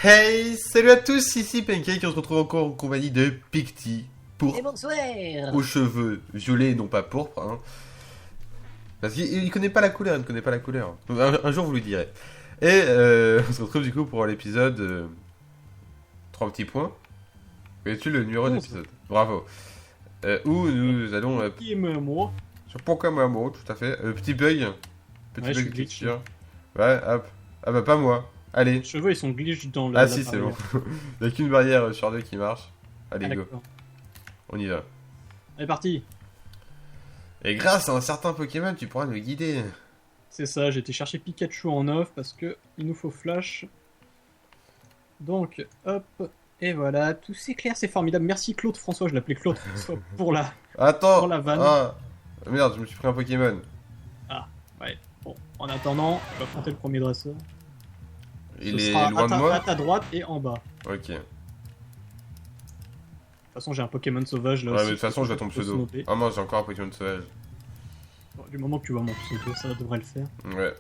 Hey, salut à tous, ici Pancake et on se retrouve encore en compagnie de Picty pour Et bonsoir. aux cheveux violets et non pas pourpres. Hein. Parce qu'il connaît pas la couleur, il ne connaît pas la couleur. Un jour vous lui direz. Et on se retrouve du coup pour l'épisode 3 petits points. Connais-tu le numéro 11. d'épisode? Bravo. Où nous allons Qui est moi? sur Pokémon, tout à fait. Petit bug. Petit Ouais, je suis bug de glitch. texture. Ouais, hop. Ah bah pas moi. Les Allez. cheveux, ils sont glitch dans Ah la si, c'est bon. barrière. Il n'y a qu'une barrière sur deux qui marche. Allez, Ah, go. d'accord. On y va. Allez, parti. Et grâce à un certain Pokémon, tu pourras nous guider. C'est ça, j'ai été chercher Pikachu en off parce que il nous faut Flash. Donc, hop. Et voilà, tout c'est clair, c'est formidable. Merci Claude François, je l'appelais Claude François pour Attends. la vanne. Ah. Merde, je me suis pris un Pokémon. Ah, ouais. Bon, en attendant, je vais affronter le premier dresseur. Il Ce est sera loin de à moi. ta droite et en bas. Ok. Ouais, De toute façon, j'ai un Pokémon sauvage là mais aussi. de toute façon, je vais ton peux pseudo. snobber. Ah non, j'ai encore un Pokémon sauvage. Bon, du moment que tu vois mon pseudo, ça devrait le faire. Ouais.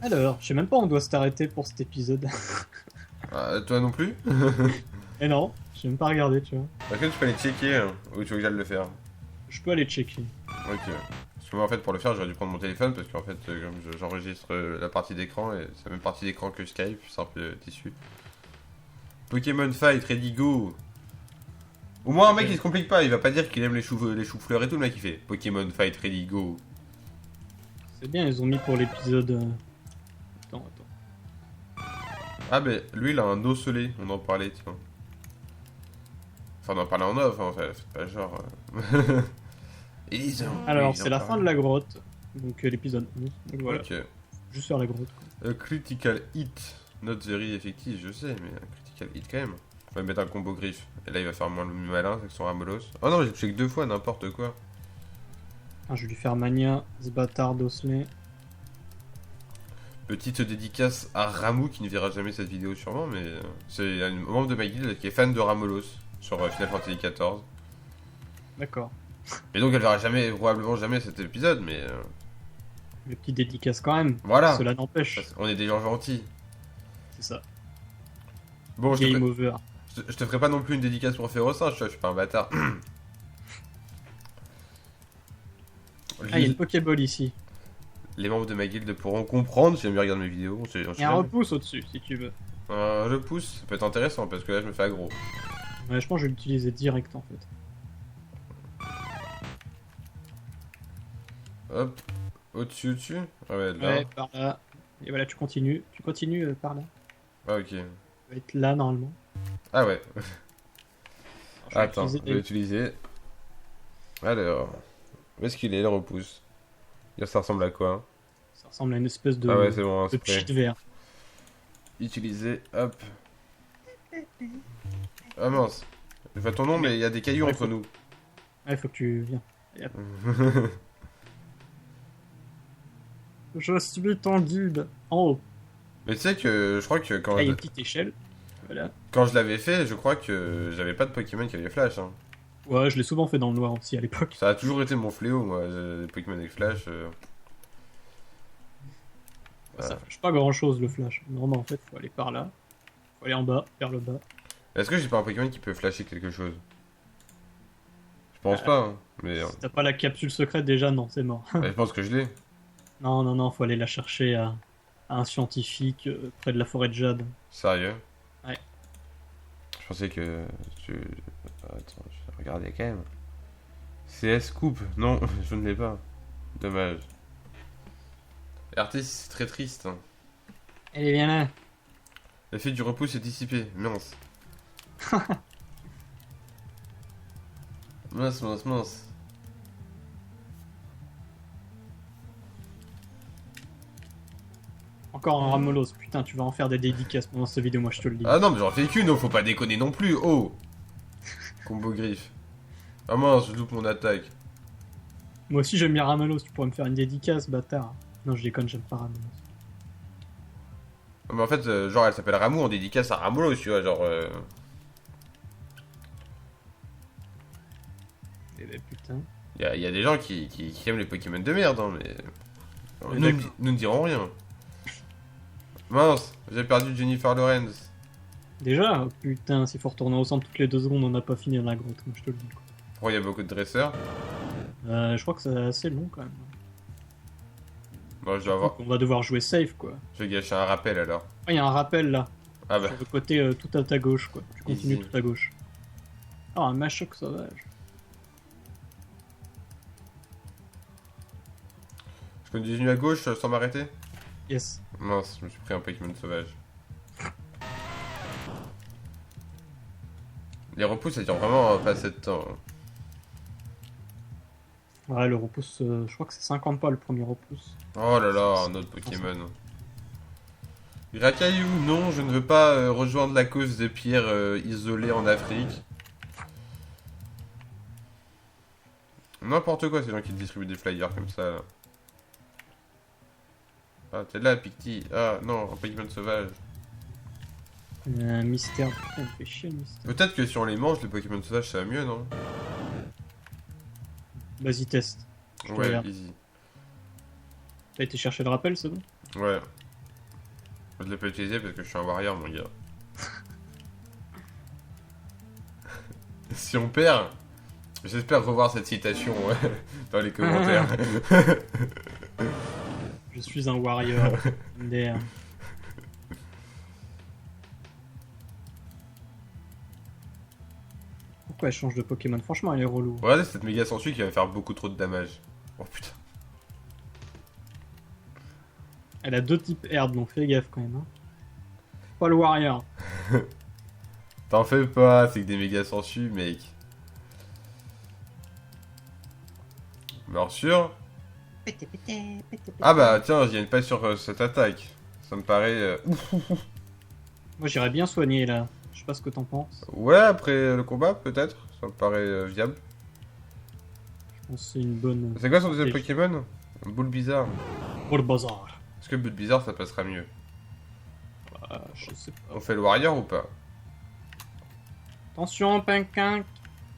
Alors, je sais même pas où on doit s'arrêter pour cet épisode. Ah, toi non plus? Et non, j'ai même pas regardé, tu vois. Est-ce que tu peux aller checker ou tu veux que j'aille le faire? Je peux aller checker. Ok. Parce que moi, en fait, pour le faire, j'aurais dû prendre mon téléphone parce qu'en fait, comme j'enregistre la partie d'écran et c'est la même partie d'écran que Skype, simple tissu. Pokémon Fight, ready go! Au moins, un mec, il se complique pas, il va pas dire qu'il aime les choux-fleurs et tout, le mec, il fait Pokémon Fight, ready go. C'est bien, ils ont mis pour l'épisode. Attends. Ah, mais lui, il a un osselet, on en parlait, tiens. Enfin, on en parlait en off, hein, c'est pas genre. Alors, c'est la fin de la grotte. Donc, l'épisode 11. Donc voilà, Ok. juste sur la grotte. Quoi. Critical hit. Not very effective, je sais, mais un critical hit quand même. On va mettre un combo griffe. Et là, il va faire moins le malin avec son Ramolos. Oh non, j'ai touché que deux fois, n'importe quoi. Ah, je vais lui faire Mania, ce bâtard d'Osley. Petite dédicace à Ramou qui ne verra jamais cette vidéo sûrement, mais c'est un membre de ma guilde qui est fan de Ramolos sur Final Fantasy XIV. D'accord. Et donc elle verra jamais, probablement jamais cet épisode, mais Le petit dédicace quand même. voilà. Cela n'empêche. On est des gens gentils. C'est ça. Bon, Game over. je te ferai pas non plus une dédicace pour Férocinge, tu vois, je suis pas un bâtard. Ah, il y a une Pokéball ici. Les membres de ma guilde pourront comprendre si jamais ils regardent mes vidéos. On sait Il y a un jamais. repousse au-dessus, si tu veux. Un repousse, ça peut être intéressant parce que là je me fais aggro. Ouais, je pense que je vais l'utiliser direct en fait. Hop, au-dessus. Ah ouais, là. Ouais, par là. Et voilà, tu continues. Tu continues par là. Ah ok. Tu vas être là normalement. Ah ouais. Alors, je vais Attends, utiliser je vais utiliser. Alors, où est-ce qu'il est le repousse? Ça ressemble à quoi? Ça ressemble à une espèce de, Ah ouais, c'est bon, de c'est cheat prêt. vert. Utiliser, hop. Ah mince. Je vois ton nom, mais il y a des cailloux Ouais, entre nous. Ouais, faut que tu viens. Et hop. Je suis ton guide. En haut. Mais tu sais que je crois que quand, Là, il y a une petite échelle. Voilà. quand je l'avais fait, je crois que j'avais pas de Pokémon qui avait Flash. Hein. Ouais, je l'ai souvent fait dans le noir aussi à l'époque. Ça a toujours été mon fléau, moi, les Pokémon avec Flash. Ça flash pas grand chose le flash. Normalement, en fait, faut aller par là. Faut aller en bas, vers le bas. Est-ce que j'ai pas un Pokémon qui peut flasher quelque chose? Je pense pas, hein, mais Si t'as pas la capsule secrète, déjà, non, c'est mort. je pense que je l'ai. Non, faut aller la chercher à un scientifique près de la forêt de Jade. Sérieux? Ouais. Je pensais que tu. Attends, je vais regarder quand même. CS Coupe? Non, je ne l'ai pas. Dommage. RT, c'est très triste. Hein. Allez, viens là. L'effet du repousse est dissipé. Mince. Mince. Encore un Ramolos. Putain, tu vas en faire des dédicaces pendant cette vidéo, moi je te le dis. Ah non, mais j'en fais qu'une, oh, faut pas déconner non plus. Oh! Combo griffe. Ah mince, je loupe mon attaque. Moi aussi j'aime bien Ramolos, tu pourrais me faire une dédicace, bâtard. Non, je déconne, j'aime pas Ramolos. Ah, mais en fait, genre, elle s'appelle Ramou en dédicace à Ramolos, tu vois, genre. Eh ben putain. Y a des gens qui aiment les Pokémon de merde, hein, mais. Mais Nous, d'accord. nous ne dirons rien. Mince, j'ai perdu Jennifer Lawrence. Déjà, oh, putain, s'il faut retourner au centre toutes les 2 secondes, on n'a pas fini dans la grotte, moi je te le dis. Quoi. Pourquoi il y a beaucoup de dresseurs? Je crois que c'est assez long quand même. Bon, je dois avoir... On va devoir jouer safe quoi. Je vais gâcher un rappel alors. Ah, il y a un rappel là, Ah bah, sur le côté tout à ta gauche quoi. Tu continues Easy. tout à gauche. Ah, un machoc sauvage. je continue à gauche sans m'arrêter? Yes. Mince, je me suis pris un Pokémon sauvage. Les repousses, ça dure vraiment pas assez de temps. hein. Ouais, le repousse, je crois que c'est 50 pas le premier repousse. Oh là là, un autre Pokémon. Gracaillou, non, je ne veux pas rejoindre la cause des pierres isolées en Afrique. N'importe quoi, ces gens qui distribuent des flyers comme ça. Là. Ah, t'es là, Picty. Ah, non, un Pokémon sauvage. Mystère, putain, il me fait chier le mystère. Peut-être que si on les mange, les Pokémon sauvages, ça va mieux, non? Vas-y, teste. Je te Ouais, regarde. easy. T'as été chercher le rappel, c'est bon? Ouais. Je l'ai pas utilisé parce que je suis un warrior, mon gars. Si on perd, j'espère revoir cette citation dans les commentaires. Je suis un warrior. MDR. Pourquoi elle change de Pokémon? Franchement, elle est relou. Regardez cette méga sensu qui va me faire beaucoup trop de damage. Oh putain. Elle a 2 types herbe, donc fais gaffe quand même. Hein. Pas le warrior. T'en fais pas, c'est que des méga sensu, mec. Bien sûr. Ah bah tiens, je gagne pas sur cette attaque. Ça me paraît... ouf. Moi, j'irais bien soigner là. Je sais pas ce que t'en penses. Ouais, après le combat, peut-être. Ça me paraît viable. Je pense que c'est une bonne. C'est quoi son deuxième Ok. Pokémon? Boule bizarre. Pour le bazar. Est-ce que boule bizarre, ça passera mieux? Je sais pas. On fait le warrior ou pas? Attention, Pinquin.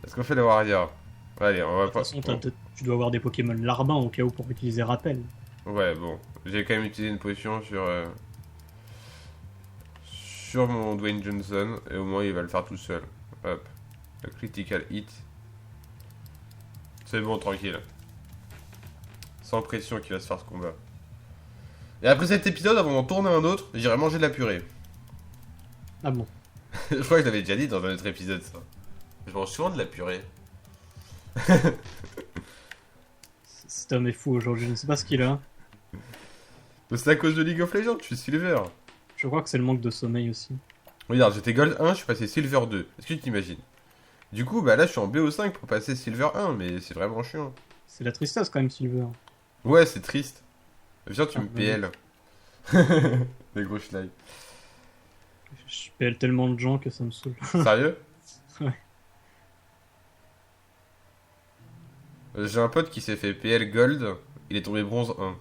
Est-ce qu'on fait le warrior? Allez, on va De toute pas... façon, tu dois avoir des Pokémon larbins au cas où pour utiliser rappel. Ouais, bon. J'ai quand même utilisé une potion sur mon Dwayne Johnson, et au moins il va le faire tout seul. Hop. Le critical hit. C'est bon, tranquille. Sans pression qu'il va se faire ce combat. Et après cet épisode, avant d'en tourner un autre, j'irai manger de la purée. Ah bon. Je crois que je l'avais déjà dit dans un autre épisode, ça. Je mange souvent de la purée. Cet homme est fou aujourd'hui, je ne sais pas ce qu'il a. Mais c'est à cause de League of Legends, je suis Silver. Je crois que c'est le manque de sommeil aussi. Regarde, j'étais Gold 1, je suis passé Silver 2. Est-ce que tu t'imagines? Du coup, bah là, je suis en BO5 pour passer Silver 1, mais c'est vraiment chiant. C'est la tristesse quand même, Silver. Ouais, c'est triste. Viens, tu Ah, me PL. Les gros schlag. Je PL tellement de gens que ça me saoule. Sérieux? Ouais. J'ai un pote qui s'est fait PL Gold, il est tombé bronze 1.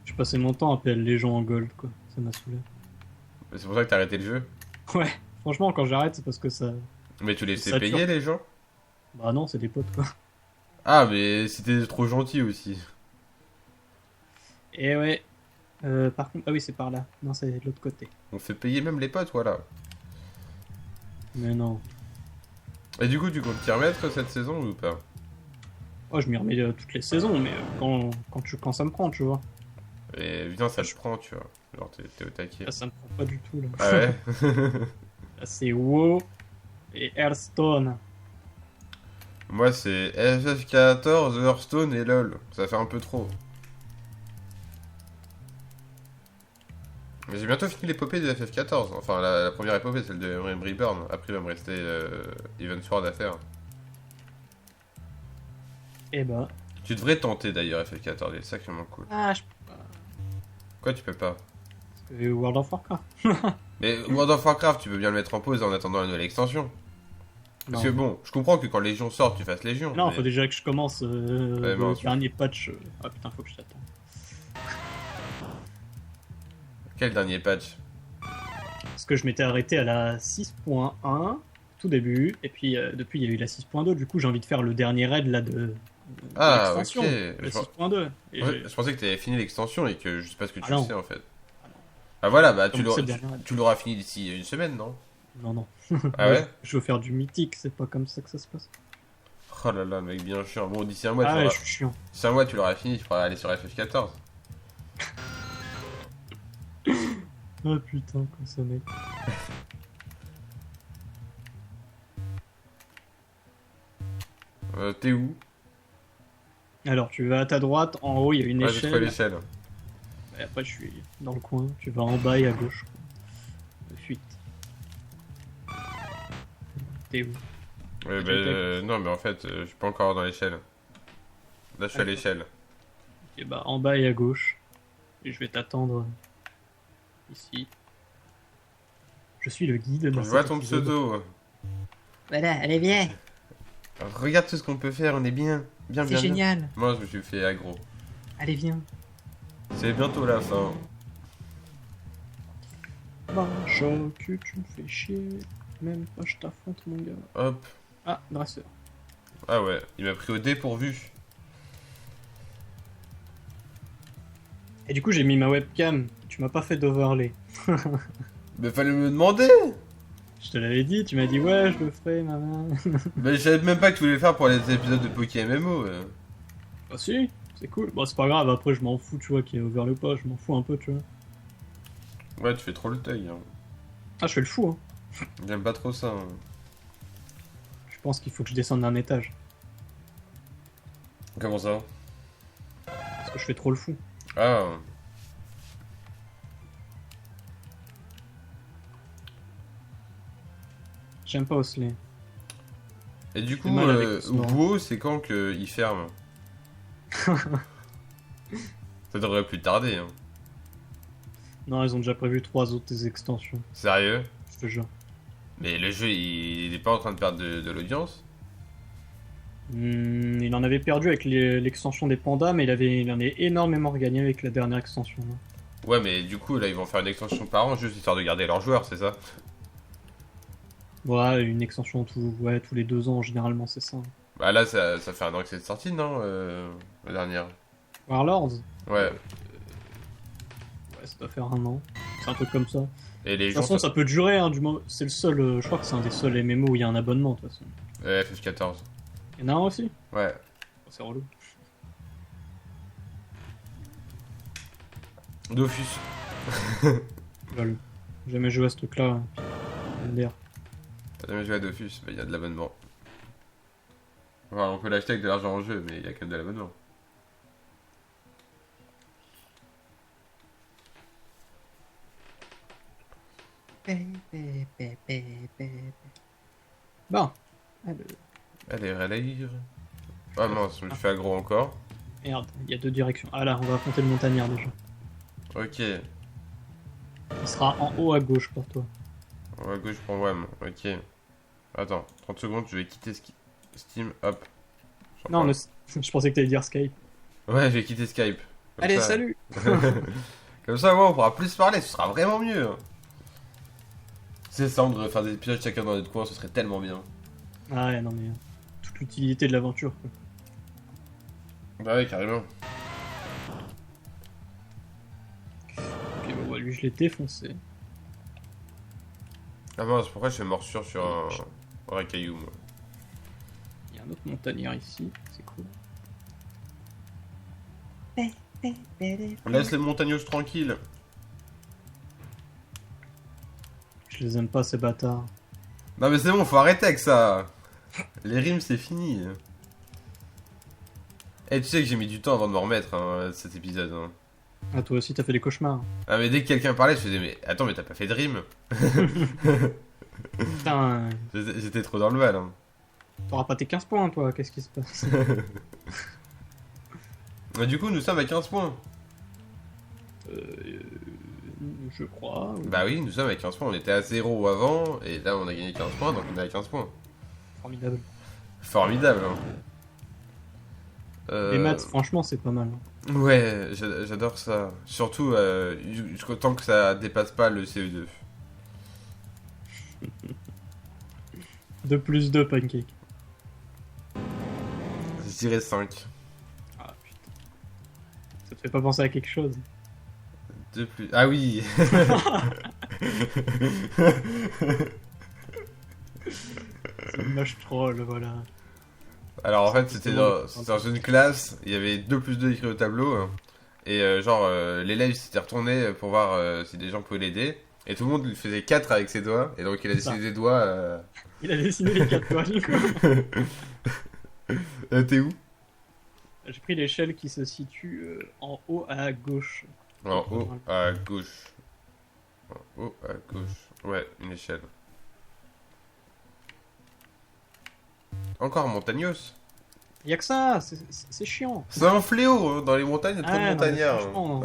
Je passais mon temps à PL les gens en gold, quoi. Ça m'a saoulé. C'est pour ça que t'as arrêté le jeu. Ouais, franchement, quand j'arrête, c'est parce que ça. Mais tu les fais Ça payer tue. les gens? Bah non, c'est des potes, quoi. Ah, mais c'était trop gentil aussi. Et ouais. Par contre, ah oui, c'est par là. Non, c'est de l'autre côté. On fait payer même les potes, voilà. Mais non. Et du coup, tu comptes t'y remettre cette saison ou pas? Oh, je m'y remets toutes les saisons, mais quand ça me prend, tu vois. Et viens, ça te prend, tu vois. Genre, t'es au taquet. Là, ça me prend pas du tout, là. Ah ouais? Là, c'est WoW et Hearthstone. Moi, c'est FF14, Hearthstone et LoL. Ça fait un peu trop. Mais j'ai bientôt fini l'épopée de FF14. Enfin, la première épopée, celle de Reborn. Après, il va me rester Even Sword à faire. Eh bah. Tu devrais tenter d'ailleurs FF14, il est sacrément cool. Ah, je peux pas. Quoi, tu peux pas? Parce que World of Warcraft. Mais World of Warcraft, tu peux bien le mettre en pause en attendant la nouvelle extension. Parce que bon, je comprends que quand Légion sort, tu fasses Légion. Non, mais... faut déjà que je commence le mince. dernier patch. Ah putain, faut que je t'attende. Quel dernier patch? Parce que je m'étais arrêté à la 6.1 tout début, et puis depuis il y a eu la 6.2, du coup j'ai envie de faire le dernier raid là de Ah, l'extension, ok. la 6.2. Et Ouais, je pensais que t'avais fini l'extension et que je sais pas ce que tu Ah non. sais en fait. Ah voilà, bah Comme cette dernière année. tu l'auras fini d'ici une semaine, non? Non, non. Ah Moi, ouais? je veux faire du mythique, c'est pas comme ça que ça se passe. Oh là là, le mec bien chiant. Bon, d'ici un mois, tu Ah ouais, l'auras. je suis chiant. D'ici un mois, tu l'auras fini, tu pourras aller sur FF14. Ah putain, comme ça, mec. T'es où? Alors, tu vas à ta droite, en haut, il y a une Ouais, j'ai trouvé échelle. l'échelle. Et après, je suis dans le coin. Tu vas en bas et à gauche. Fuite. T'es où? Ouais, Tu bah, étais- non, mais en fait, je suis pas encore dans l'échelle. Là, je suis à Ah. l'échelle. Et bah, en bas et à gauche. Et je vais t'attendre ici. Je suis le guide Je dans vois cet ton épisode. pseudo. Voilà, allez bien, Regarde tout ce qu'on peut faire, on est bien. Bien, c'est bien, bien. génial. Moi, je me suis fait aggro. Allez viens. C'est bientôt la fin. Bah, choc, tu me fais chier. Même pas, je t'affronte, mon gars. Hop. Ah, dresseur. Ah ouais, il m'a pris au dépourvu. Et du coup, j'ai mis ma webcam. Tu m'as pas fait d'overlay. Mais fallait me demander. Je te l'avais dit, tu m'as dit ouais, je le ferai, maman. Mais je savais même pas que tu voulais le faire pour les épisodes de Pokémon MMO. Bah si, c'est cool. Bon, c'est pas grave, après je m'en fous, tu vois, qu'il y ait overlay ou pas, je m'en fous un peu, tu vois. Ouais, tu fais trop le teuil. Hein. Ah, je fais le fou, hein. J'aime pas trop ça. Hein. Je pense qu'il faut que je descende d'un étage. Comment ça? Parce que je fais trop le fou. Ah. J'aime pas Osley. Et du J'ai coup, mal avec ce nom. WoW, c'est quand qu'il ferme? Ça devrait plus tarder. Hein. Non, ils ont déjà prévu 3 autres extensions, Sérieux? je te jure. Mais le jeu, il est pas en train de perdre de l'audience? Il en avait perdu avec l'extension des pandas, mais il en est énormément regagné avec la dernière extension. Là. Ouais, mais du coup, là, ils vont faire une extension par an juste histoire de garder leurs joueurs, c'est ça? Ouais, une extension tous les 2 ans, généralement, c'est ça. Bah là, ça fait un an que c'est sorti, non? La dernière. Warlords? Ouais. Ouais, ça doit faire un an. C'est un truc comme ça. Et les De toute gens. façon, ça peut durer, hein, du moment. C'est le seul. Je crois que c'est un des seuls MMO où il y a un abonnement, de toute façon. FF14. Il y en a un aussi? Ouais. Oh, c'est relou. Dofus. Lol. J'ai jamais joué à ce truc-là. Hein. MDR. T'as jamais joué à Dofus? Bah, il y a de l'abonnement. Enfin, on peut l'acheter avec de l'argent en jeu, mais il y a quand même de l'abonnement. Bon. Ah, Allez, relire. Ah mince, je me fais aggro encore. merde, il y a 2 directions. Ah là, on va affronter le montagnard déjà. Ok. Il sera en haut à gauche pour toi. À gauche pour WAM. Ok. Attends, 30 secondes, je vais quitter Steam. Hop. J'en Non, parle. je pensais que t'allais dire Skype. Ouais, je vais quitter Skype. Comme Allez, ça- salut! Comme ça, ouais, on pourra plus parler, ce sera vraiment mieux. Hein. C'est ça, on devrait faire des épisodes chacun dans notre coin, ce serait tellement bien. Ah ouais, non mais. Toute l'utilité de l'aventure, quoi. Bah ouais, carrément. Ok, bon, bah, lui, je l'ai défoncé. Ah mince, pourquoi je fais morsure sur un racaillou, moi? Il y a un autre montagnard ici, c'est cool. Laisse les montagnos tranquilles. Je les aime pas, ces bâtards. Non mais c'est bon, faut arrêter avec ça. Les rimes, c'est fini. Eh, tu sais que j'ai mis du temps avant de me remettre, hein, cet épisode. Hein. Ah, toi aussi, t'as fait des cauchemars. Ah mais dès que quelqu'un parlait, je faisais mais attends, mais t'as pas fait de rime? Putain, J'étais trop dans le mal. Hein. t'auras pas tes 15 points, toi, qu'est-ce qui se passe? Mais du coup, nous sommes à 15 points. Je crois. Bah oui, nous sommes à 15 points. On était à 0 avant, et là on a gagné 15 points, donc on est à 15 points. Formidable. Formidable. Hein. Les maths, franchement, c'est pas mal. Ouais, j'adore ça. Surtout tant que ça dépasse pas le CE2. 2 plus 2, pancake. Je dirais 5. Ah putain. Ça te fait pas penser à quelque chose? 2 plus... Ah oui. C'est une image troll, voilà. Alors en fait, c'était dans une classe, il y avait 2 plus 2 écrit au tableau. Et l'élève s'était retourné pour voir si des gens pouvaient l'aider. Et tout le monde lui faisait 4 avec ses doigts. Et donc il a dessiné des doigts. Il a dessiné les 4 doigts, du coup. T'es où? J'ai pris l'échelle qui se situe en haut à gauche. En haut à gauche. En haut à gauche. Ouais, une échelle. Encore montagnos. Y'a que ça, c'est chiant. C'est un fléau, hein. Dans les montagnes, il y a trop de Ah, non, mais montagnards. franchement,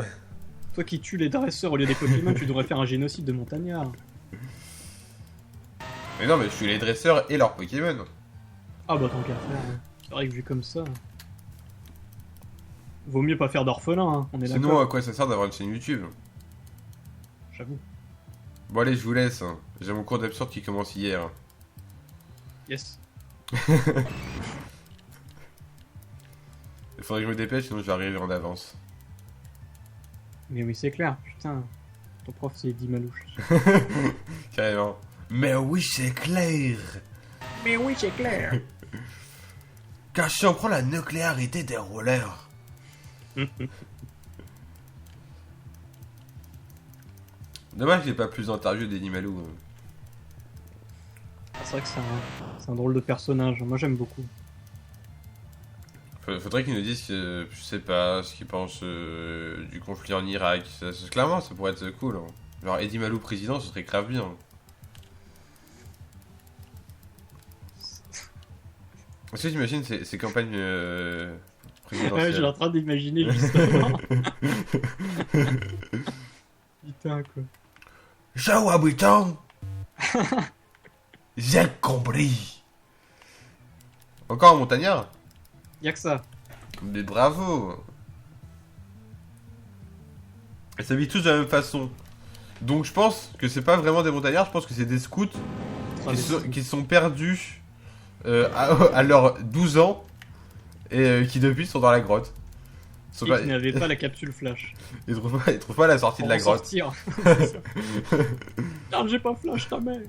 toi qui tues les dresseurs au lieu des Pokémon, tu devrais faire un génocide de montagnards. Mais non, mais je suis les dresseurs et leurs Pokémon. Ah bah tant qu'à faire, hein. C'est vrai que vu comme ça... Vaut mieux pas faire d'orphelin, hein. On est Sinon, d'accord. à quoi ça sert d'avoir une chaîne YouTube? J'avoue. Bon, allez, je vous laisse. Hein. J'ai mon cours d'absurde qui commence hier. Yes. Il faudrait que je me dépêche, sinon je vais arriver en avance. Mais oui, c'est clair, putain. Ton prof, c'est Eddie Malouche. Carrément. Mais oui, c'est clair. Mais oui, c'est clair. Car si on prend la nucléarité des rollers. Dommage qu'il n'y ait pas plus d'interviews d'Eddie Malou. C'est vrai que c'est un drôle de personnage. Moi, j'aime beaucoup. Faudrait qu'ils nous disent que, je sais pas, ce qu'ils pensent du conflit en Irak. Clairement, ça pourrait être cool. Hein. Genre Eddie Malou président, ce serait grave bien. Est-ce que t'imagines ces campagnes Ouais, présidentielles? je suis en train d'imaginer justement. Putain, quoi. Ciao, habitants. J'ai compris. Encore un montagnard? Y'a que ça. Mais bravo. Ils s'habillent tous de la même façon. Donc je pense que c'est pas vraiment des montagnards, je pense que c'est des scouts qui sont perdus à leurs 12 ans et qui depuis sont dans la grotte. Ils, sont Et pas- qui n'avait pas la capsule flash. ils trouvent pas la sortie de la Pour en grotte. sortir. Merde, j'ai pas flash, ta mère.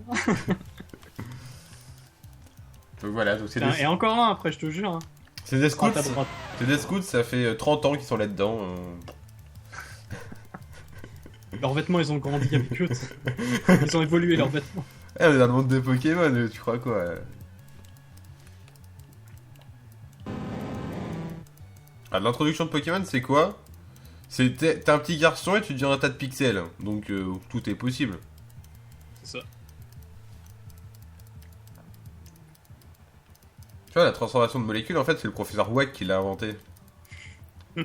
Donc voilà, donc c'est Putain, des, et encore un après, je te jure. Hein. c'est des scouts. À ta droite. C'est des scouts, ça fait 30 ans qu'ils sont là-dedans. Leurs vêtements, ils ont grandi avec eux. Ils ont évolué, leurs vêtements. Eh, on est dans le monde de Pokémon, tu crois quoi? Ah, l'introduction de Pokémon, c'est quoi? T'es un petit garçon et tu deviens un tas de pixels. Donc tout est possible. C'est ça. Tu vois, la transformation de molécules, en fait, c'est le professeur Wack qui l'a inventé. Je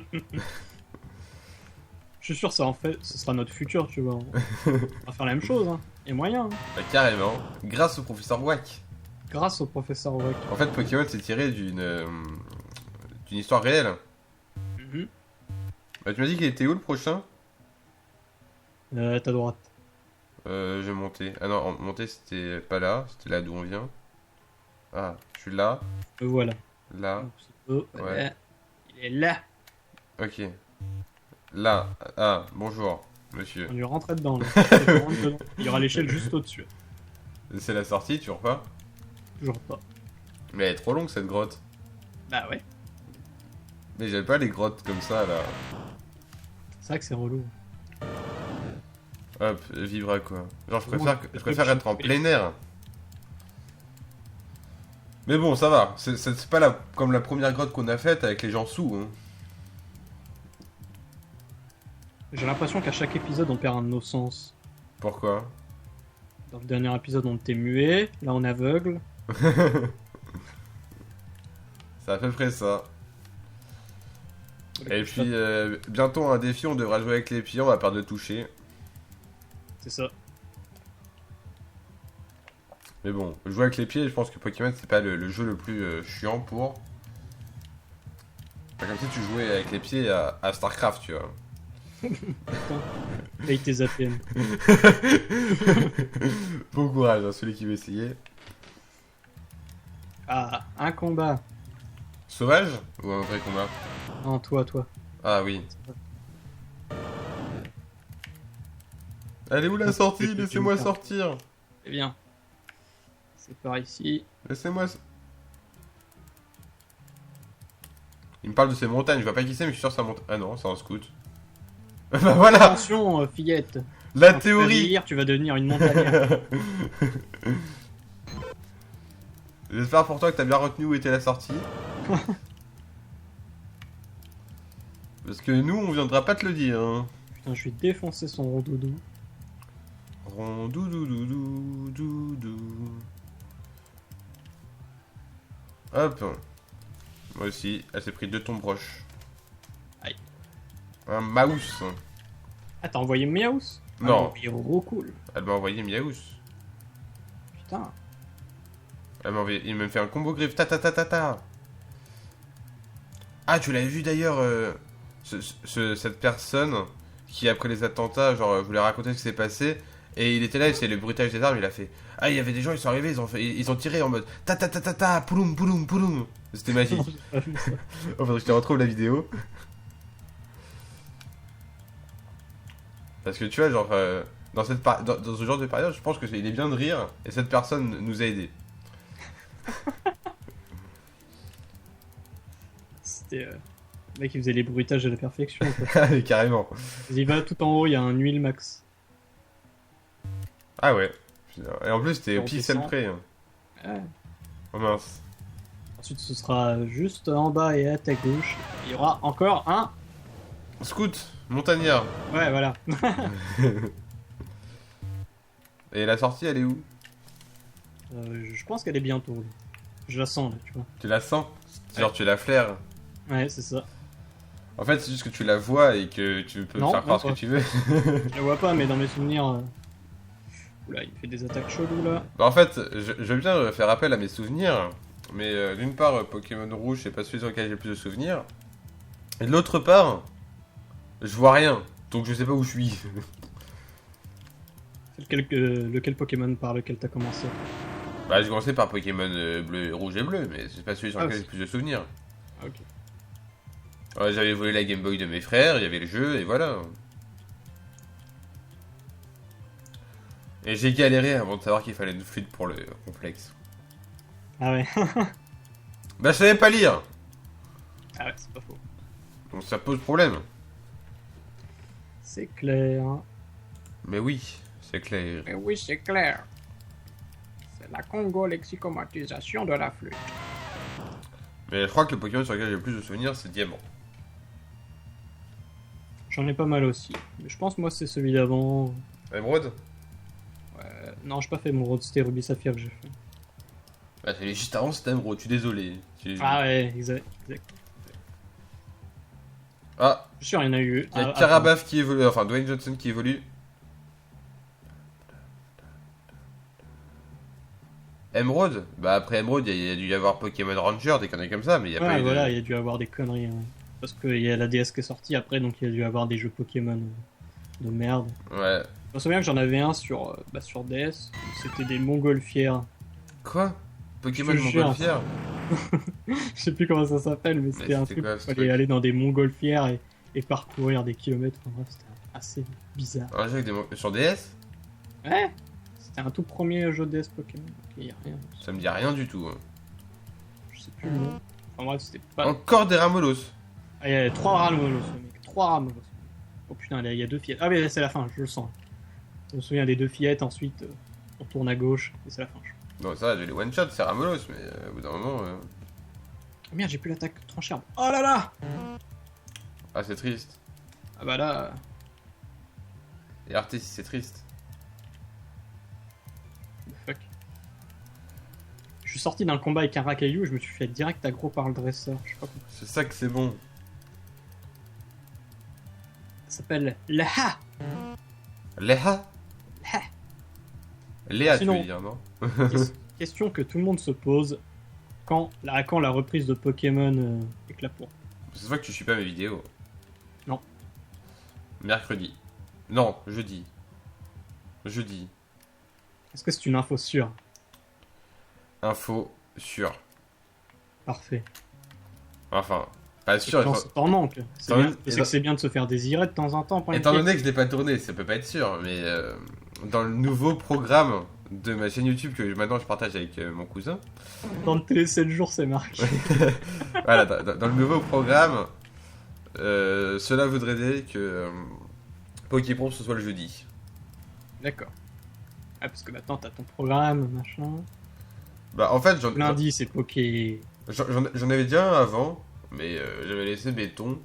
suis sûr, ça en fait, ce sera notre futur, tu vois. On va faire la même chose, hein. Et moyen, hein. Bah, carrément, grâce au professeur Wack. Grâce au professeur Wack. En fait, Pokémon, c'est tiré d'une histoire réelle. Mhm. Bah, tu m'as dit qu'il était où le prochain? À ta droite. J'ai monté. Ah non, monter, c'était pas là, c'était là d'où on vient. Ah, je suis là, Voilà. là, Oh, Ouais. voilà. Il est là. ok. Là, ah, bonjour, monsieur. On lui rentrait dedans, là. On rentre dedans. Il y aura l'échelle juste au-dessus. C'est la sortie, tu repars? Toujours pas. Mais elle est trop longue cette grotte. Bah ouais. Mais j'aime pas les grottes comme ça là. C'est vrai que c'est relou. Hop, vivre à quoi? Genre je Ouais, préfère être en plein air. Mais bon, ça va. C'est pas comme la première grotte qu'on a faite avec les gens sous. Hein. J'ai l'impression qu'à chaque épisode, on perd un de nos sens. Pourquoi? Dans le dernier épisode, on était muet. Là, on est aveugle. C'est à peu près ça. Et puis, bientôt un défi, on devra jouer avec les pieds, on va perdre le toucher. C'est ça. Mais bon, jouer avec les pieds, je pense que Pokémon, c'est pas le jeu le plus chiant pour. C'est comme si tu jouais avec les pieds à StarCraft, tu vois. Paye tes APM. Bon courage à celui qui veut essayer. Ah, un combat. Sauvage ou un vrai combat? Non, toi. Ah oui. Elle est où la sortie? Laissez-moi sortir. Eh bien. C'est par ici. Laissez-moi... Il me parle de ces montagnes, je vois pas qui c'est, mais je suis sûr que ça monte... Ah non, c'est un scout. Bah voilà. Attention, fillette. La Quand tu vas théorie. vieillir, tu vas devenir une montagnarde. J'espère pour toi que t'as bien retenu où était la sortie. Parce que nous, on viendra pas te le dire. Hein. Putain, je vais défoncer son rondoudou. Rondoudoudoudoudou. Hop. Moi aussi, elle s'est pris 2 tombes roches. Aïe. Un mouse. Ah, t'as envoyé Miaous? Non. Ah, il est trop cool. Elle m'a envoyé Miaous. Putain. Elle m'a envoyé... Il m'a fait un combo griffe. Ta ta ta ta ta. Ah, tu l'avais vu d'ailleurs, cette personne qui, après les attentats, genre, voulait raconter ce qui s'est passé. Et il était là, c'est le bruitage des armes, il a fait. Ah, il y avait des gens, ils sont arrivés, ils ont tiré en mode ta ta ta ta ta, pouloum pouloum pouloum. C'était magique. Non, j'ai pas vu ça. Oh, faudrait que je te retrouve la vidéo. Parce que tu vois, genre, dans ce genre de période, je pense que il est bien de rire, et cette personne nous a aidés. C'était. Le mec, il faisait les bruitages à la perfection. Quoi. Carrément. Il va tout en haut, il y a un huile max. Ah ouais. Et en plus, c'était On pixel descend. près. Hein. Ouais. Oh mince. Ensuite, ce sera juste en bas et à ta gauche. Il y aura encore un. Scout, montagnard. Ouais, voilà. Et la sortie, elle est où? Je pense qu'elle est bientôt. Là. Je la sens là, tu vois. Tu la sens? Genre, Ouais. tu la flaires. Ouais, c'est ça. En fait, c'est juste que tu la vois et que tu peux Non, faire croire ce non, que tu veux. Je la vois pas, mais dans mes souvenirs. Oula, il fait des attaques cheloues là. Bah, en fait, je veux bien faire appel à mes souvenirs. Mais d'une part, Pokémon Rouge, c'est pas celui sur lequel j'ai le plus de souvenirs. Et de l'autre part, je vois rien. Donc je sais pas où je suis. C'est lequel Pokémon par lequel t'as commencé? Bah, j'ai commencé par Pokémon bleu, rouge et bleu, mais c'est pas celui sur Ah, lequel j'ai le plus de souvenirs. Ah, ok. Ouais, j'avais volé la Game Boy de mes frères, il y avait le jeu, et voilà. Et j'ai galéré avant de savoir qu'il fallait une flûte pour le complexe. Ah ouais. Bah, je savais pas lire. Ah ouais, c'est pas faux. Donc ça pose problème. C'est clair. Mais oui, c'est clair. Mais oui, c'est clair. C'est la congo-lexicomatisation de la flûte. Mais je crois que le Pokémon sur lequel j'ai le plus de souvenirs, c'est Diamant. J'en ai pas mal aussi. Mais je pense, moi, c'est celui d'avant. Emerald? Non, j'ai pas fait mon Road, c'était Ruby Saphir que j'ai fait. Bah, c'est juste avant, c'était Emerald, je suis désolé. Ah ouais, exact. Ah, Je suis sûr, il y en a eu. il y a Ah, Karabaf qui évolue, enfin Dwayne Johnson qui évolue. Emerald? Bah après Emerald, il y a dû y avoir Pokémon Ranger, des conneries comme ça, mais il y a ouais, pas eu de... voilà, il y a dû avoir des conneries. Ouais. Parce qu'il y a la DS qui est sortie après, donc il y a dû avoir des jeux Pokémon de merde. Ouais. Je me souviens que j'en avais un sur DS. C'était des montgolfières. Quoi? Pokémon Je te jure. Montgolfière? Je sais plus comment ça s'appelle, mais c'était un c'était truc quoi, où ce il fallait truc aller dans des montgolfières et parcourir des kilomètres. Enfin, bref, c'était assez bizarre. Un jeu avec sur DS? Ouais, c'était un tout premier jeu DS Pokémon. Ok, y a rien. Ça me dit rien du tout. Hein. Je sais plus le nom. Enfin bref, c'était pas. Encore des Ramolos. Ah, il y a 3 Ramolos, mec. 3 Ramolos. Oh putain, là, il y a 2 fillettes. Ah, mais c'est la fin, je le sens. Je me souviens des 2 fillettes, ensuite on tourne à gauche, et c'est la fin. Non, ça, j'ai les one-shot, c'est Ramolos, mais au bout d'un moment... Oh merde, j'ai plus l'attaque tranchère. Oh là là! Ah, c'est triste. Ah bah là. Et Arthé, si c'est triste. The fuck. Je suis sorti d'un combat avec un Rakayu, je me suis fait direct aggro par le dresseur. Je sais pas comment. C'est ça que c'est bon. Ça s'appelle le Ha! Léa? Ha! Léa, Sinon- tu veux dire, non? Question que tout le monde se pose quand la reprise de Pokémon éclate pour. C'est vrai que tu suis pas mes vidéos. Non. Mercredi. Non, jeudi. Jeudi. Est-ce que c'est une info sûre? Info sur. Parfait. Enfin, Pas sûr. Non, c'est en manque. C'est Étant- bien- je sais que c'est bien de se faire désirer de temps en temps. Point Étant de donné que je l'ai pas tourné, ça peut pas être sûr, mais dans le nouveau programme de ma chaîne YouTube que maintenant je partage avec mon cousin, pied. Dans le télé 7 jours, c'est marqué. voilà, dans le nouveau programme, cela voudrait dire que Pokémon ce soit le jeudi. D'accord. Ah, parce que maintenant, t'as ton programme, machin. Bah en fait, Lundi, c'est Poké. j'en avais déjà un avant, mais j'avais laissé béton.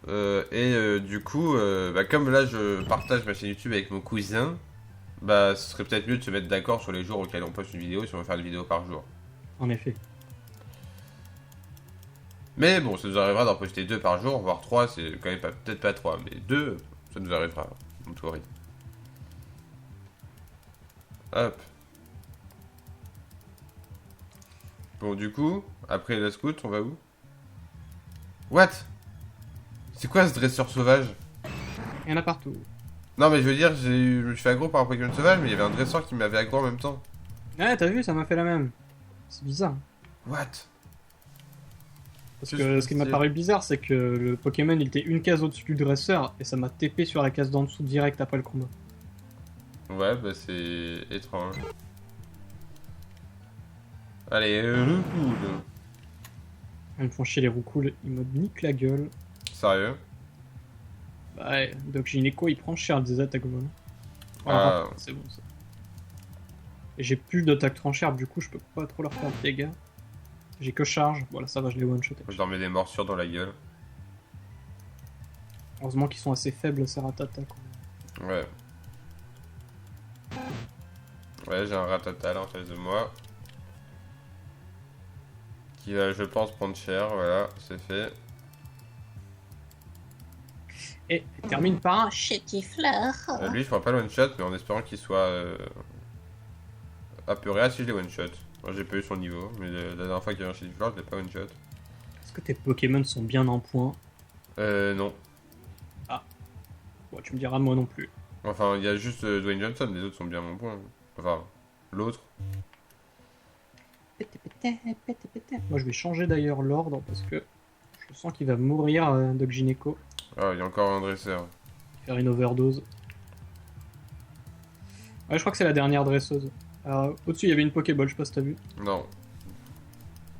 Du coup, bah, comme là je partage ma chaîne YouTube avec mon cousin, bah ce serait peut-être mieux de se mettre d'accord sur les jours auxquels on poste une vidéo si on veut faire une vidéo par jour. En effet. Mais bon, ça nous arrivera d'en poster 2 par jour, voire 3, c'est quand même peut-être pas 3, mais 2, ça nous arrivera, on tout Hop. Bon, du coup, après la scout, on va où? What? C'est quoi ce dresseur sauvage? Il y en a partout. Non, mais je veux dire, je me suis fait aggro par un Pokémon sauvage, mais il y avait un dresseur qui m'avait aggro en même temps. Ouais, t'as vu, ça m'a fait la même. C'est bizarre. What? Parce Juste que ce qui m'a style. paru bizarre, c'est que le Pokémon il était une case au-dessus du dresseur et ça m'a TP sur la case d'en dessous direct après le combat. Ouais, bah c'est étrange. Allez, le coude. Ils me font chier les roucoules, ils me niquent la gueule. Sérieux? Bah ouais, Doc Gynéco il prend cher des attaques volantes. Ah. C'est bon ça. Et j'ai plus d'attaques tranchères, du coup je peux pas trop leur faire de dégâts. J'ai que charge, voilà ça va, je les one-shot. Je leur mets des morsures dans la gueule. Heureusement qu'ils sont assez faibles ces ratatas quoi. Ouais. Ouais, j'ai un ratata là en face de moi. Qui va, je pense, prendre cher. Voilà, c'est fait. Et il termine par un Chétifleur. Lui, je ferai pas le one shot, mais en espérant qu'il soit apeuré. Ah, si, je l'ai one shot. Moi, j'ai pas eu son niveau, mais la dernière fois qu'il y avait un chez Fleur, je l'ai pas one shot. Est-ce que tes Pokémon sont bien en point? Non. Bon, tu me diras moi non plus. Enfin, il y a juste Dwayne Johnson, les autres sont bien mon point. Enfin, l'autre. Moi je vais changer d'ailleurs l'ordre parce que je sens qu'il va mourir Doc Gynéco. Ah, il y a encore un dresseur. Faire une overdose. Ouais, je crois que c'est la dernière dresseuse. Alors, au-dessus, il y avait une Pokéball, je sais pas si t'as vu. Non.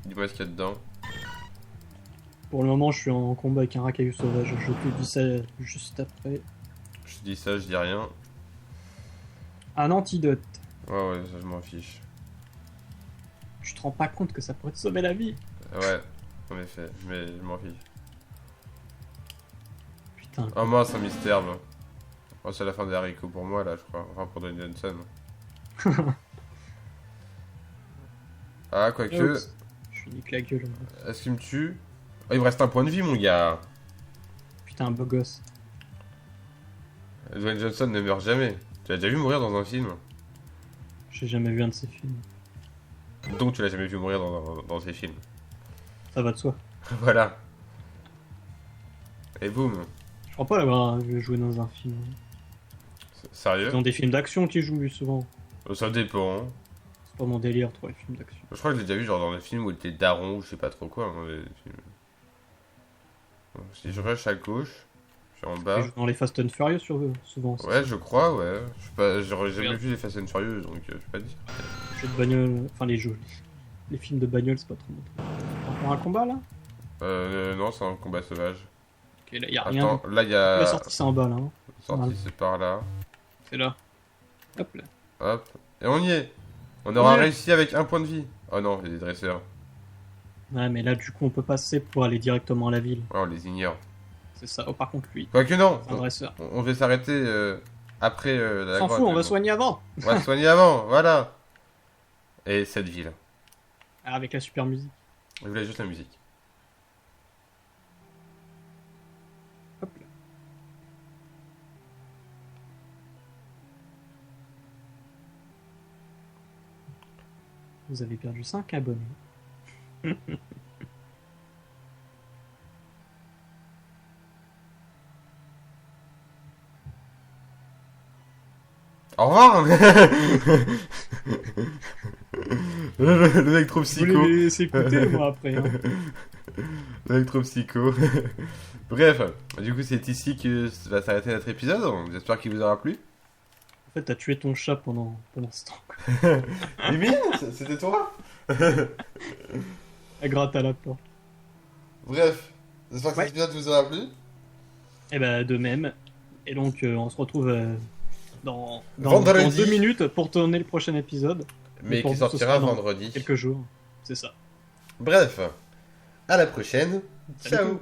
Dis-moi ce qu'il y a dedans. Pour le moment, je suis en combat avec un racaillou sauvage. Je te dis ça juste après. Je dis ça, je dis rien. Un antidote. Ouais, ça, je m'en fiche. Je te rends pas compte que ça pourrait te sauver la vie. Ouais, en effet, mais je m'en fiche. Putain. Oh mince, un mystère. Oh, c'est la fin des haricots pour moi, là, je crois. Enfin, pour Dwayne Johnson. Ah, quoique. Oups. Je lui nique la gueule. Moi. Est-ce qu'il me tue? Oh, il me reste un point de vie, mon gars. Putain, un beau gosse. Dwayne Johnson ne meurt jamais. Tu l'as déjà vu mourir dans un film? J'ai jamais vu un de ces films. Donc tu l'as jamais vu mourir dans ces films. Ça va de soi. Voilà. Et boum. Je crois pas l'avoir vu jouer dans un film. Sérieux? Dans des films d'action qui jouent souvent. Ça dépend. Hein. C'est pas mon délire, trop les films d'action. Je crois que j'ai déjà vu genre dans des films où il était daron ou je sais pas trop quoi. Hein, des films. Bon, si je rush à gauche, je suis en bas. Ils jouent dans les Fast and Furious souvent. Ouais, je crois, ouais. Je sais pas, j'aurais jamais Regarde. vu les Fast and Furious, donc je sais pas dire. Les jeux de bagnole, enfin les jeux. Les films de bagnole, c'est pas trop mon truc. Encore un combat là? Non, c'est un combat sauvage. Ok, là y a rien. Attends, là il y La a. sortie c'est en bas là. Hein. Sortie, c'est par là. C'est là. Hop là. Hop. Et on y est. On aura Ouais. réussi avec un point de vie. Oh non, il y a des dresseurs. Ouais, mais là du coup on peut passer pour aller directement à la ville. Ouais, on les ignore. C'est ça. Oh, par contre lui, Quoique non. c'est un dresseur. On devait s'arrêter après la On s'en grotte, fout, on mais va bon. soigner avant. On va se soigner avant, voilà. Et cette ville. Ah, avec la super musique. Je voulais juste la musique. Hop là. Vous avez perdu 5 abonnés. Au revoir. Le mec trop Je voulais psycho. les laisser écouter, moi, après. Hein. Le mec trop psycho. Bref, du coup, c'est ici que va s'arrêter notre épisode. J'espère qu'il vous aura plu. En fait, t'as tué ton chat pendant ce temps. Quoi. Limite, c'était toi. Elle gratte à la porte. Bref, j'espère que Ouais. cet épisode vous aura plu. Et bah, de même. Et donc, on se retrouve dans Vendredi. 2 minutes pour tourner le prochain épisode. Mais pour qui vous, ce sortira sera dans vendredi. Quelques jours. C'est ça. Bref, à la prochaine. Salut. Ciao.